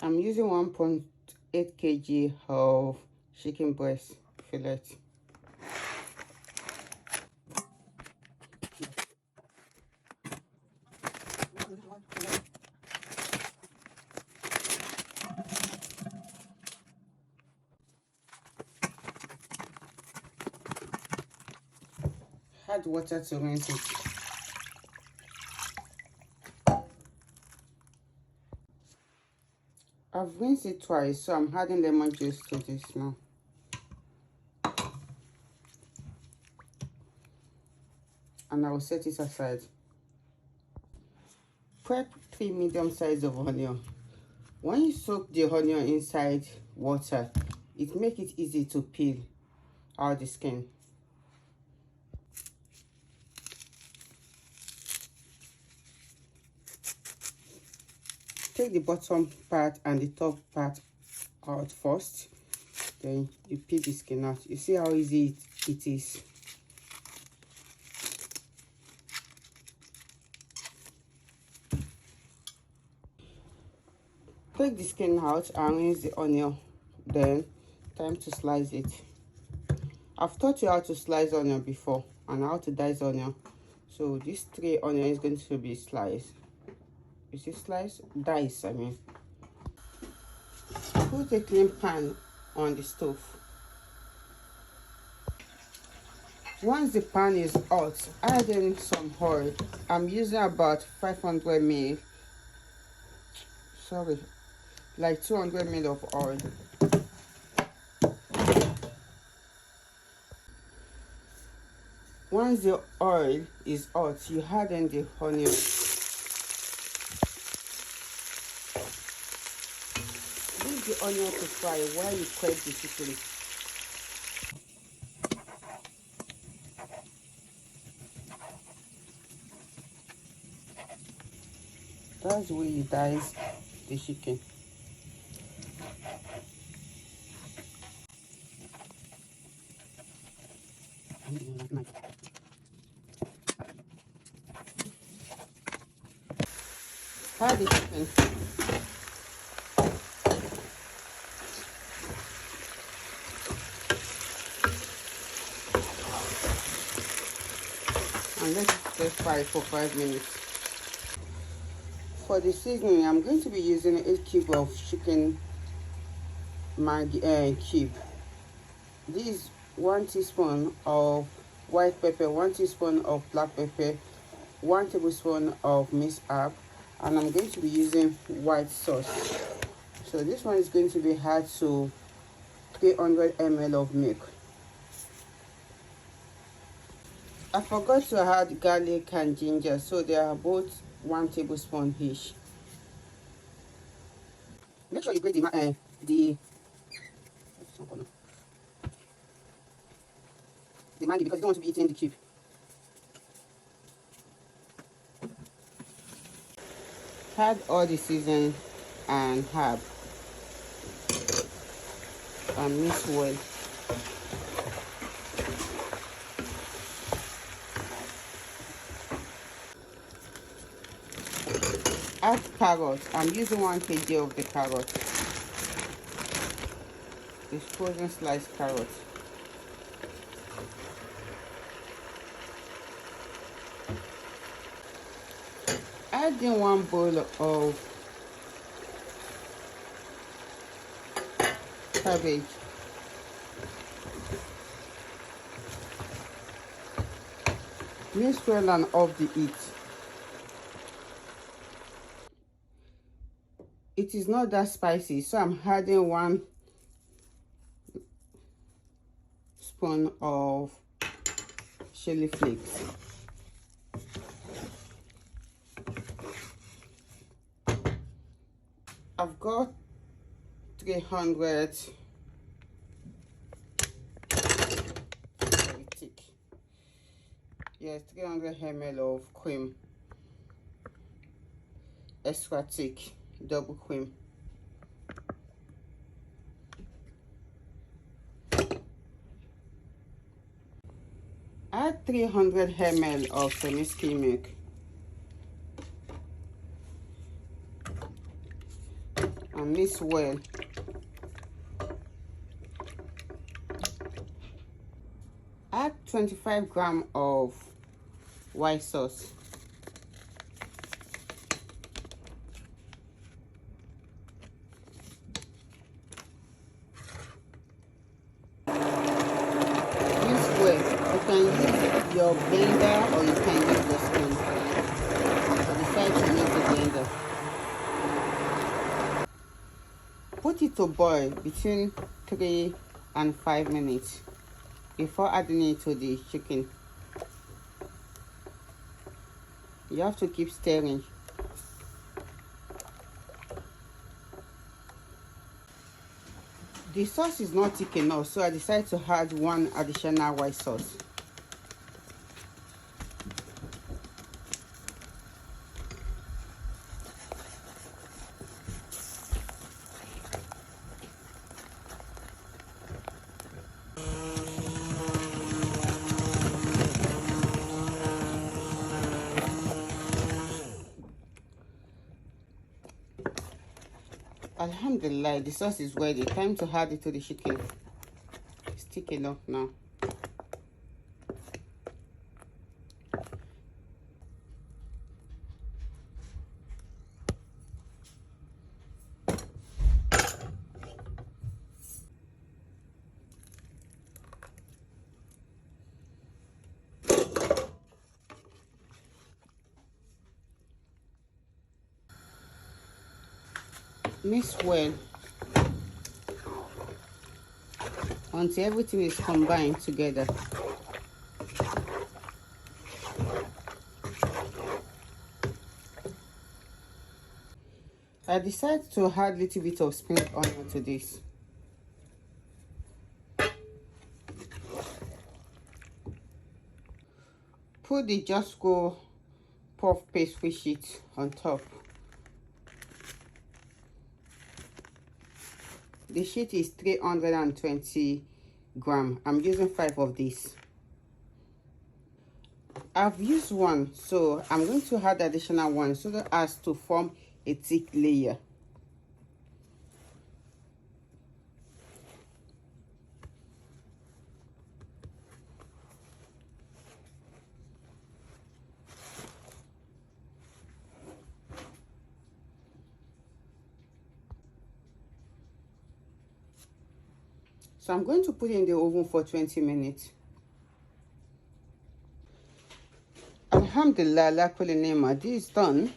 I'm using 1.8 kg of chicken breast fillet. Add water to rinse it. I've rinsed it twice, so I'm adding lemon juice to this now. And I will set it aside. Prep 3 medium size of onion. When you soak the onion inside water, it makes it easy to peel out the skin. Take the bottom part and the top part out first, then you peel the skin out. You see how easy it is. Take the skin out and rinse the onion, then time to slice it. I've taught you how to slice onion before and how to dice onion, so this 3 onion is going to be sliced. You see, slice, dice, I mean. Put a clean pan on the stove. Once the pan is hot, add in some oil. I'm using about 500 ml, like 200 ml of oil. Once the oil is hot, you add in the onion. Leave the onion to fry while you prep the chicken. That's the way you dice the chicken. Add the chicken. And let it stir fry for 5 minutes. For the seasoning, I'm going to be using 8 cubes of chicken cube. This is 1 teaspoon of white pepper, 1 teaspoon of black pepper, 1 tablespoon of minced herb, and I'm going to be using white sauce. So this one is going to be added to 300 ml of milk. I forgot to add garlic and ginger, so they are both 1 tablespoon each. Make sure you grate the maggi because you don't want to be eating the cube. Add all the seasoning and herb and mix well. Add carrots. I'm using 1 kg of the carrots. This frozen sliced carrots. Add in 1 bowl of cabbage. Mix well and off the heat. It is not that spicy, so I'm adding 1 spoon of chili flakes. I've got 300 very thick. Yes, 300 ml of cream, extra thick, double cream. Add 300 ml of semi-skim milk and mix well. Add 25 grams of white sauce. Mix well. You can use your blender or you can use the spoon. I decide to use the blender. Put it to boil between 3 and 5 minutes before adding it to the chicken. You have to keep stirring. The sauce is not thick enough, so I decided to add 1 additional white sauce. Alhamdulillah, the sauce is ready. Time to add it to the chicken. It's thick enough now. Mix well until everything is combined together. I decided to add a little bit of spring onion to this. Put the Just Go puff pastry sheet on top. The sheet is 320 grams. I'm using 5 of these. I've used 1, so I'm going to add additional 1 so that as to form a thick layer. So I'm going to put it in the oven for 20 minutes. Alhamdulillah, this is done.